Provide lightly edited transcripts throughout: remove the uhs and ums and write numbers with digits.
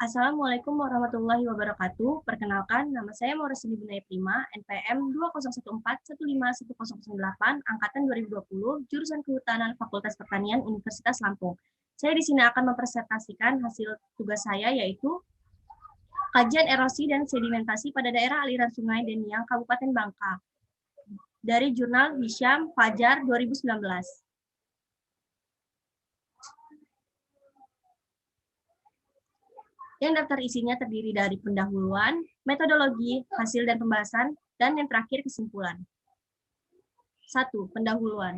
Assalamualaikum warahmatullahi wabarakatuh. Perkenalkan, nama saya Maurasini Bunaya Prima, NPM 2014-15108, Angkatan 2020, jurusan Kehutanan Fakultas Pertanian Universitas Lampung. Saya di sini akan mempresentasikan hasil tugas saya, yaitu kajian erosi dan sedimentasi pada daerah aliran Sungai Deniang, Kabupaten Bangka, dari jurnal Hisham Fajar 2019. Yang daftar isinya terdiri dari pendahuluan, metodologi, hasil dan pembahasan, dan yang terakhir kesimpulan. 1. Pendahuluan.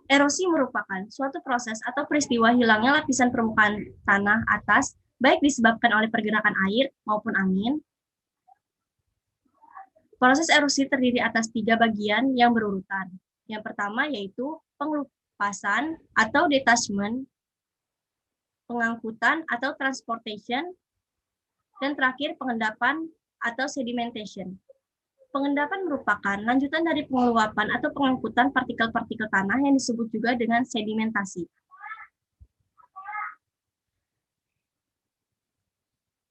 Erosi merupakan suatu proses atau peristiwa hilangnya lapisan permukaan tanah atas, baik disebabkan oleh pergerakan air maupun angin. Proses erosi terdiri atas 3 bagian yang berurutan. Yang pertama yaitu pengelupasan atau detachment, pengangkutan atau transportation, dan terakhir pengendapan atau sedimentation. Pengendapan merupakan lanjutan dari pengeluapan atau pengangkutan partikel-partikel tanah yang disebut juga dengan sedimentasi.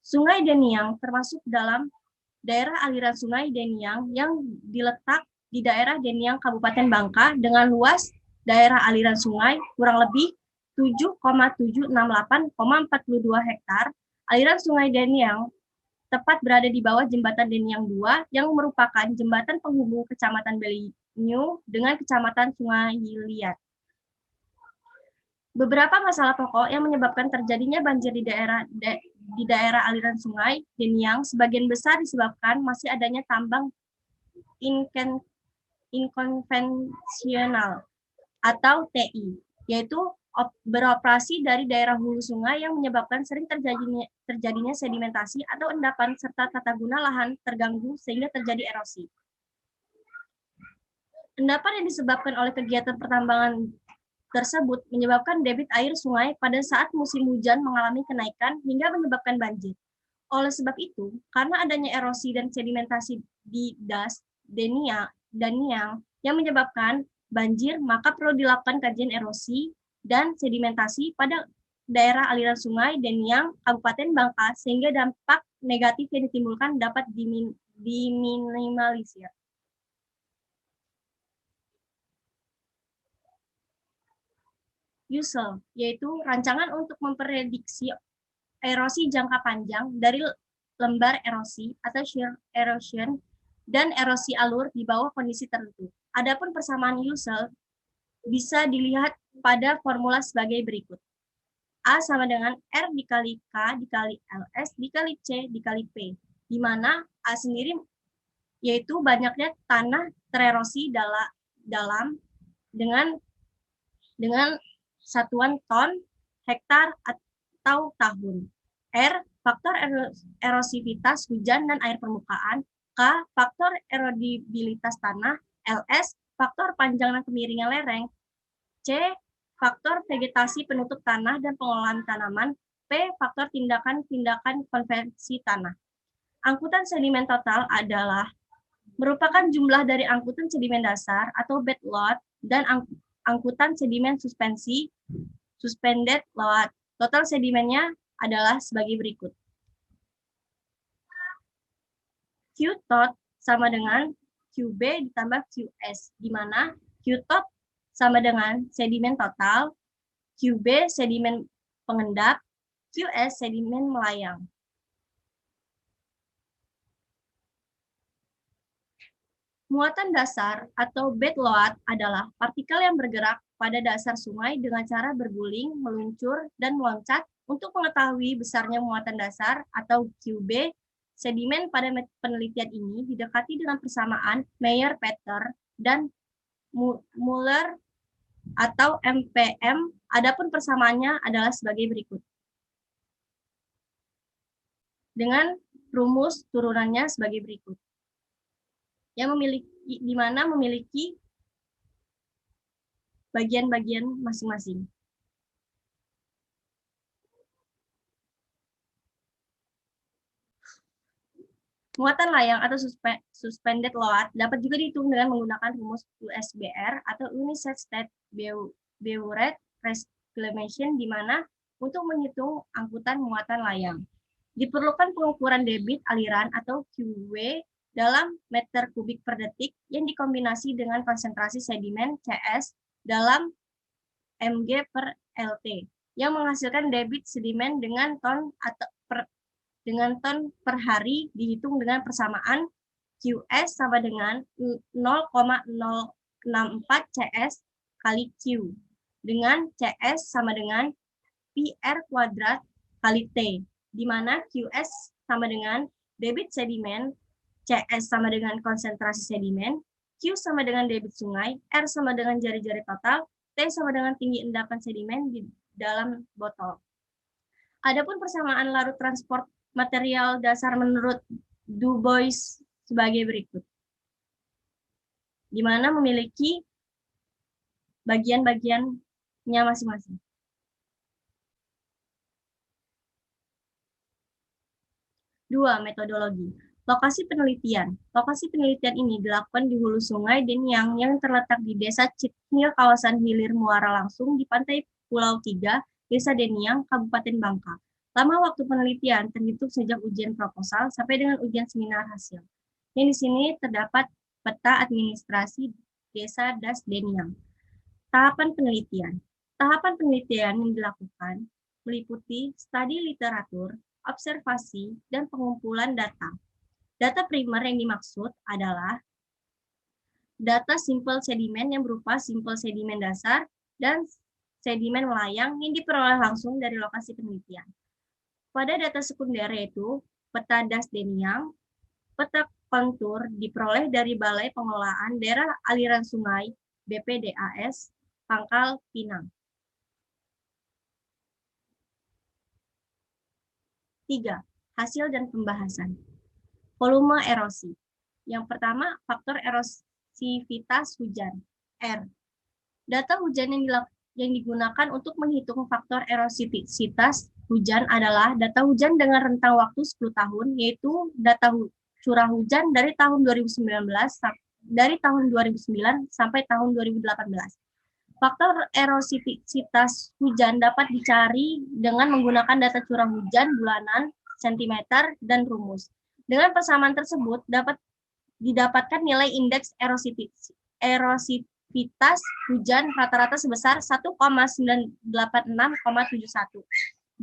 Sungai Deniang termasuk dalam daerah aliran Sungai Deniang yang diletak di daerah Deniang Kabupaten Bangka dengan luas daerah aliran sungai kurang lebih 7,768,42 hektar. Aliran Sungai Deniang tepat berada di bawah jembatan Deniang 2 yang merupakan jembatan penghubung Kecamatan Belinyu dengan Kecamatan Sungai Liat. Beberapa masalah pokok yang menyebabkan terjadinya banjir di daerah aliran Sungai Deniang sebagian besar disebabkan masih adanya tambang inkonvensional atau TI, yaitu beroperasi dari daerah hulu sungai yang menyebabkan sering terjadinya sedimentasi atau endapan serta tata guna lahan terganggu sehingga terjadi erosi. Endapan yang disebabkan oleh kegiatan pertambangan tersebut menyebabkan debit air sungai pada saat musim hujan mengalami kenaikan hingga menyebabkan banjir. Oleh sebab itu, karena adanya erosi dan sedimentasi di das Deniang yang menyebabkan banjir, maka perlu dilakukan kajian erosi dan sedimentasi pada daerah aliran Sungai Deniang, Kabupaten Bangka, sehingga dampak negatif yang ditimbulkan dapat diminimalisir. USEL, yaitu rancangan untuk memprediksi erosi jangka panjang dari lembar erosi atau shear erosion dan erosi alur di bawah kondisi tertentu. Adapun persamaan USEL bisa dilihat pada formula sebagai berikut. A sama dengan R dikali K dikali LS dikali C dikali P, di mana A sendiri yaitu banyaknya tanah tererosi dalam dengan satuan ton, hektar, atau tahun. R, faktor erosivitas hujan dan air permukaan. K, faktor erodibilitas tanah. LS, faktor panjang dan kemiringan lereng. C, faktor vegetasi penutup tanah dan pengolahan tanaman. P, faktor tindakan-tindakan konversi tanah. Angkutan sedimen total adalah merupakan jumlah dari angkutan sedimen dasar atau bed load dan angkutan sedimen suspensi, suspended load. Total sedimennya adalah sebagai berikut. Q tot sama dengan QB ditambah QS, di mana Q tot sama dengan sedimen total, QB sedimen pengendap, QS sedimen melayang. Muatan dasar atau bed load adalah partikel yang bergerak pada dasar sungai dengan cara berguling, meluncur, dan meloncat. Untuk mengetahui besarnya muatan dasar atau QB, sedimen pada penelitian ini didekati dengan persamaan Mayer-Peter dan Muller atau MPM. Adapun persamaannya adalah sebagai berikut. Dengan rumus turunannya sebagai berikut. Di mana memiliki bagian-bagian masing-masing. Muatan layang atau suspended load dapat juga dihitung dengan menggunakan rumus USBR atau United States Bureau Reclamation, di mana untuk menghitung angkutan muatan layang. Diperlukan pengukuran debit aliran atau QW dalam meter kubik per detik yang dikombinasi dengan konsentrasi sedimen CS dalam mg per LT yang menghasilkan debit sedimen dengan ton per hari dihitung dengan persamaan QS sama dengan 0,064 CS kali Q dengan CS sama dengan PR kuadrat kali T, di mana QS sama dengan debit sedimen, CS sama dengan konsentrasi sedimen, Q sama dengan debit sungai, R sama dengan jari-jari total, T sama dengan tinggi endapan sedimen di dalam botol. Adapun persamaan larut transport material dasar menurut Du Bois sebagai berikut, di mana memiliki bagian-bagiannya masing-masing. 2. Metodologi. Lokasi penelitian. Lokasi penelitian ini dilakukan di hulu sungai Deniang yang terletak di Desa Cithil, kawasan hilir muara langsung di pantai Pulau Tiga, Desa Deniang, Kabupaten Bangka. Lama waktu penelitian terhitung sejak ujian proposal sampai dengan ujian seminar hasil. Yang di sini terdapat peta administrasi Desa Das Deniang. Tahapan penelitian. Tahapan penelitian yang dilakukan meliputi studi literatur, observasi, dan pengumpulan data. Data primer yang dimaksud adalah data simpel sedimen yang berupa simpel sedimen dasar dan sedimen melayang yang diperoleh langsung dari lokasi penelitian. Pada data sekunder yaitu peta Das Deniang, peta kontur diperoleh dari Balai Pengelolaan Daerah Aliran Sungai BPDAS Pangkal Pinang. 3. Hasil dan pembahasan. Volume erosi. Yang pertama, faktor erosivitas hujan, R. Data hujan yang digunakan untuk menghitung faktor erosivitas hujan adalah data hujan dengan rentang waktu 10 tahun, yaitu data curah hujan dari tahun 2009 sampai tahun 2018. Faktor erosivitas hujan dapat dicari dengan menggunakan data curah hujan bulanan, sentimeter, dan rumus. Dengan persamaan tersebut dapat didapatkan nilai indeks erosivitas hujan rata-rata sebesar 1,986,71.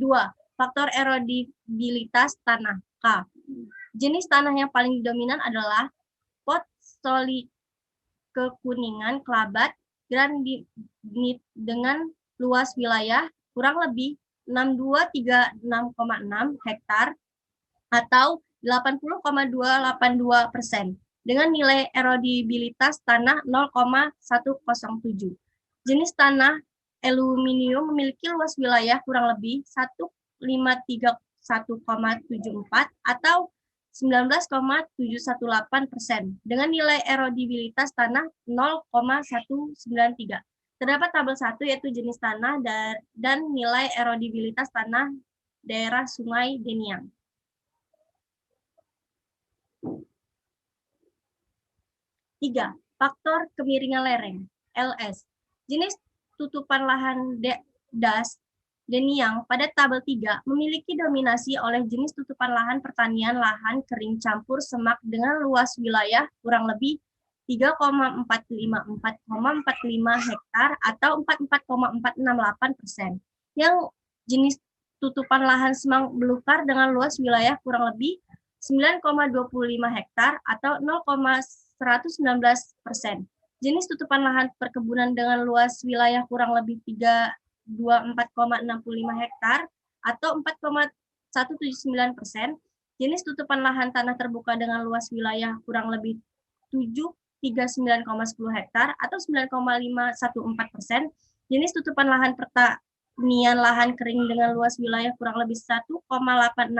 2. Faktor erodibilitas tanah, K. Jenis tanah yang paling dominan adalah pot soli kekuningan kelabat granit dengan luas wilayah kurang lebih 6236,6 hektar atau 80,282% dengan nilai erodibilitas tanah 0,107. Jenis tanah aluminium memiliki luas wilayah kurang lebih 1531,74 atau 19,718% dengan nilai erodibilitas tanah 0,193. Terdapat tabel 1 yaitu jenis tanah dan nilai erodibilitas tanah daerah Sungai Deniang. 3. Faktor kemiringan lereng, LS. Jenis tutupan lahan das Deniang pada tabel 3 memiliki dominasi oleh jenis tutupan lahan pertanian lahan kering campur semak dengan luas wilayah kurang lebih 3,454,45 hektar atau 44,468%. Yang jenis tutupan lahan semak belukar dengan luas wilayah kurang lebih 9,25 hektar atau 0,119%. Jenis tutupan lahan perkebunan dengan luas wilayah kurang lebih 24,65 hektar atau 4,179%. Jenis tutupan lahan tanah terbuka dengan luas wilayah kurang lebih 739,10 hektar atau 9,514%. Jenis tutupan lahan pertanian lahan kering dengan luas wilayah kurang lebih 1,868,08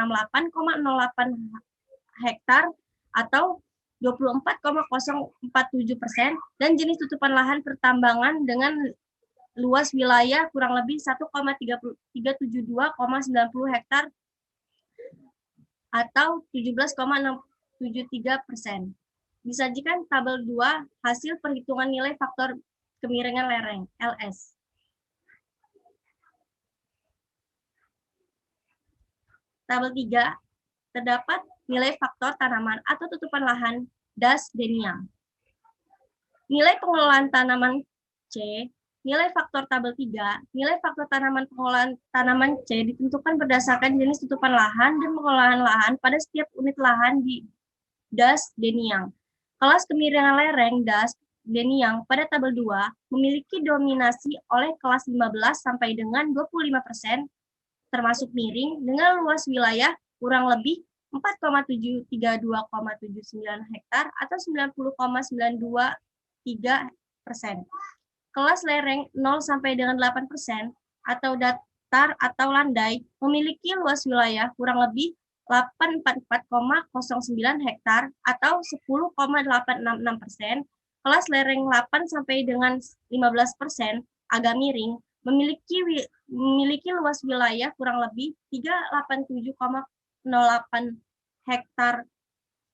hektar atau 24,047%, dan jenis tutupan lahan pertambangan dengan luas wilayah kurang lebih 1,372,90 hektar atau 17,673%. Disajikan tabel 2 hasil perhitungan nilai faktor kemiringan lereng, LS. Tabel 3 terdapat nilai faktor tanaman atau tutupan lahan das Deniang. Nilai pengelolaan tanaman C, nilai faktor tabel 3, nilai faktor pengelolaan tanaman C ditentukan berdasarkan jenis tutupan lahan dan pengelolaan lahan pada setiap unit lahan di das Deniang. Kelas kemiringan lereng das Deniang pada tabel 2 memiliki dominasi oleh kelas 15 sampai dengan 25% termasuk miring dengan luas wilayah kurang lebih 4,732,79 hektar atau 90,923%. Kelas lereng 0 sampai dengan 8% atau datar atau landai memiliki luas wilayah kurang lebih 844,09 hektar atau 10,866%. Kelas lereng 8 sampai dengan 15% agak miring memiliki luas wilayah kurang lebih 387,08 hektar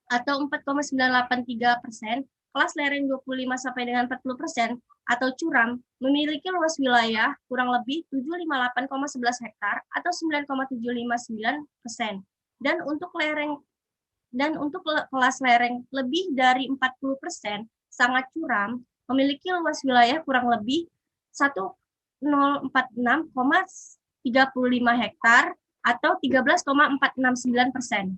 atau 4,983%. Kelas lereng 25 sampai dengan 40% atau curam memiliki luas wilayah kurang lebih 758,11 hektar atau 9,759%. Dan untuk kelas lereng lebih dari 40% sangat curam memiliki luas wilayah kurang lebih 1046,35 hektar atau 13,469%.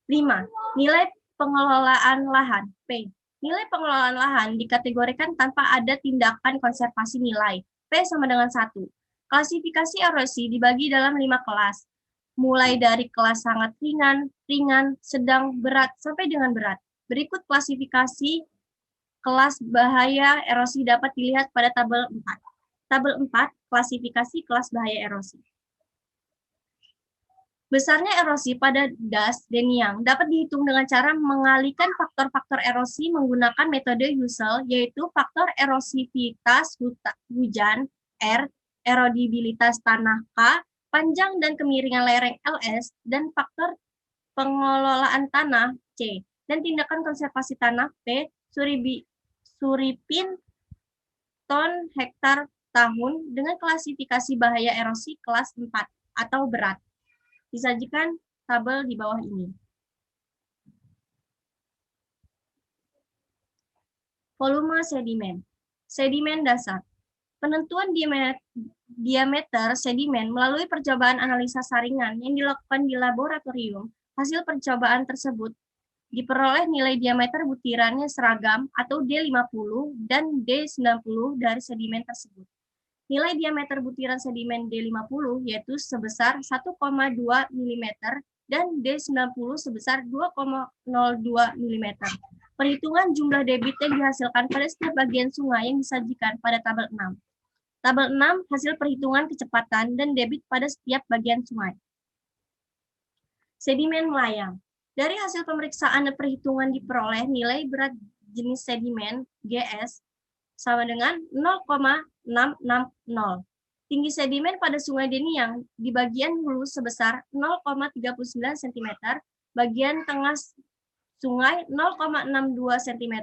Lima, nilai pengelolaan lahan P. Nilai pengelolaan lahan dikategorikan tanpa ada tindakan konservasi nilai. P sama dengan 1. Klasifikasi erosi dibagi dalam 5 kelas, mulai dari kelas sangat ringan, sedang, berat, sampai dengan berat. Berikut klasifikasi kelas bahaya erosi dapat dilihat pada tabel 4. Tabel 4, klasifikasi kelas bahaya erosi. Besarnya erosi pada das Deniang dapat dihitung dengan cara mengalihkan faktor-faktor erosi menggunakan metode Ussel, yaitu faktor erosivitas hujan R, erodibilitas tanah K, panjang dan kemiringan lereng LS, dan faktor pengelolaan tanah C, dan tindakan konservasi tanah P, suripin ton hektar tahun dengan klasifikasi bahaya erosi kelas 4 atau berat. Disajikan tabel di bawah ini. Volume sedimen. Sedimen dasar. Penentuan diameter sedimen melalui percobaan analisa saringan yang dilakukan di laboratorium. Hasil percobaan tersebut diperoleh nilai diameter butirannya seragam atau D50 dan D90 dari sedimen tersebut. Nilai diameter butiran sedimen D50 yaitu sebesar 1,2 mm dan D90 sebesar 2,02 mm. Perhitungan jumlah debit yang dihasilkan pada setiap bagian sungai yang disajikan pada tabel 6. Tabel 6 hasil perhitungan kecepatan dan debit pada setiap bagian sungai. Sedimen melayang. Dari hasil pemeriksaan dan perhitungan diperoleh nilai berat jenis sedimen GS sama dengan 0,660. Tinggi sedimen pada Sungai Deniang di bagian hulu sebesar 0,39 cm, bagian tengah sungai 0,62 cm,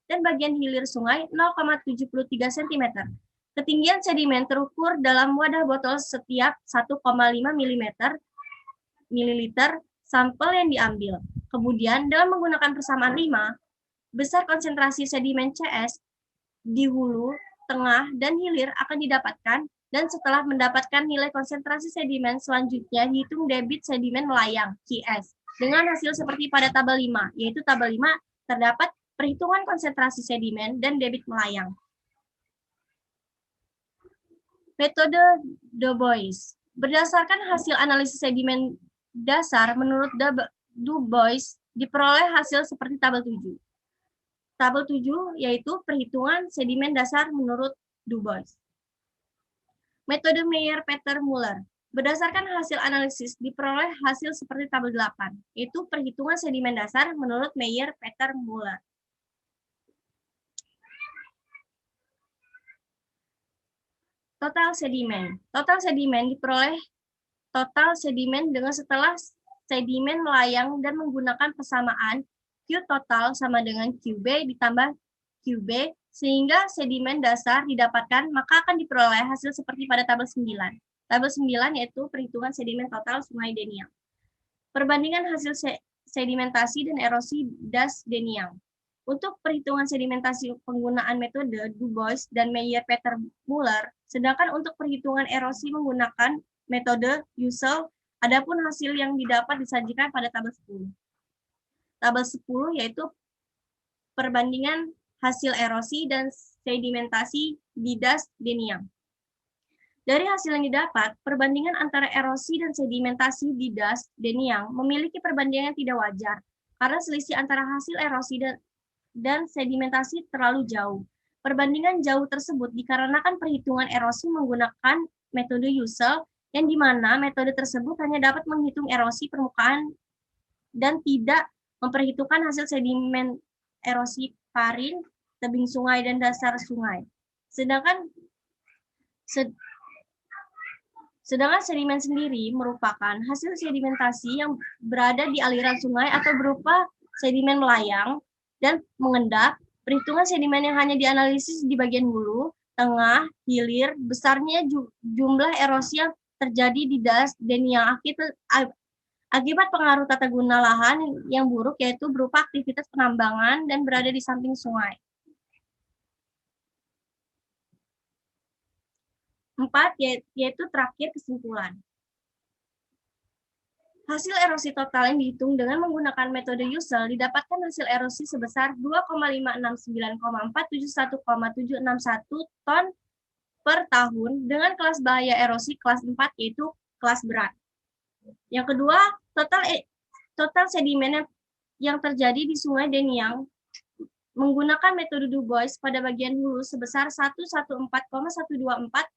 dan bagian hilir sungai 0,73 cm. Ketinggian sedimen terukur dalam wadah botol setiap 1,5 ml sampel yang diambil. Kemudian dalam menggunakan persamaan 5, besar konsentrasi sedimen CS di hulu, tengah, dan hilir akan didapatkan, dan setelah mendapatkan nilai konsentrasi sedimen selanjutnya hitung debit sedimen melayang QS dengan hasil seperti pada tabel 5, yaitu tabel 5 terdapat perhitungan konsentrasi sedimen dan debit melayang. Metode Du Bois. Berdasarkan hasil analisis sedimen dasar menurut Du Bois diperoleh hasil seperti tabel 7. Tabel 7 yaitu perhitungan sedimen dasar menurut Du Bois. Metode Mayer-Peter-Muller. Berdasarkan hasil analisis diperoleh hasil seperti tabel 8, yaitu perhitungan sedimen dasar menurut Mayer-Peter-Muller. Total sedimen. Total sedimen diperoleh total sedimen dengan setelah sedimen melayang dan menggunakan persamaan Q total sama dengan QB ditambah QB sehingga sedimen dasar didapatkan, maka akan diperoleh hasil seperti pada tabel 9. Tabel 9 yaitu perhitungan sedimen total Sungai Deniang. Perbandingan hasil sedimentasi dan erosi das Deniang. Untuk perhitungan sedimentasi penggunaan metode Du Bois dan Meyer-Peter-Muller, sedangkan untuk perhitungan erosi menggunakan metode Ussel, adapun hasil yang didapat disajikan pada tabel 10. Tabel 10 yaitu perbandingan hasil erosi dan sedimentasi di das Deniang. Dari hasil yang didapat, perbandingan antara erosi dan sedimentasi di das Deniang memiliki perbandingan yang tidak wajar, karena selisih antara hasil erosi dan sedimentasi terlalu jauh. Perbandingan jauh tersebut dikarenakan perhitungan erosi menggunakan metode Ussel, yang di mana metode tersebut hanya dapat menghitung erosi permukaan dan tidak memperhitungkan hasil sedimen erosi parin, tebing sungai, dan dasar sungai. Sedangkan sedimen sendiri merupakan hasil sedimentasi yang berada di aliran sungai atau berupa sedimen melayang dan mengendap. Perhitungan sedimen yang hanya dianalisis di bagian hulu, tengah, hilir, besarnya jumlah erosi yang terjadi di das Deniang akibat pengaruh tata guna lahan yang buruk, yaitu berupa aktivitas penambangan dan berada di samping sungai. 4, yaitu terakhir kesimpulan. Hasil erosi total yang dihitung dengan menggunakan metode Ussel didapatkan hasil erosi sebesar 2,569,471,761 ton per tahun dengan kelas bahaya erosi kelas 4, yaitu kelas berat. Yang kedua, total sedimen yang terjadi di Sungai Deniang menggunakan metode Du Bois pada bagian hulu sebesar 114,124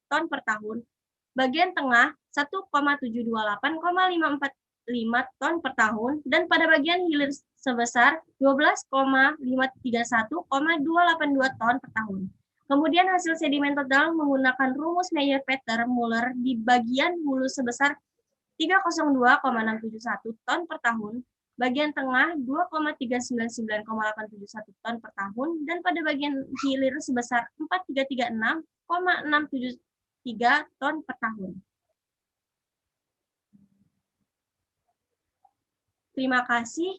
ton per tahun, bagian tengah 1,728,545 ton per tahun, dan pada bagian hilir sebesar 12,531,282 ton per tahun. Kemudian hasil sedimen total menggunakan rumus Meyer-Peter-Muller di bagian hulu sebesar 302,671 ton per tahun, bagian tengah 2,399,871 ton per tahun, dan pada bagian hilir sebesar 4336,673 ton per tahun. Terima kasih.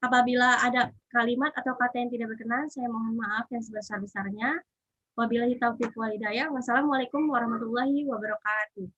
Apabila ada kalimat atau kata yang tidak berkenan, saya mohon maaf yang sebesar-besarnya. Wabillahi taufiq wal hidayah. Wassalamualaikum warahmatullahi wabarakatuh.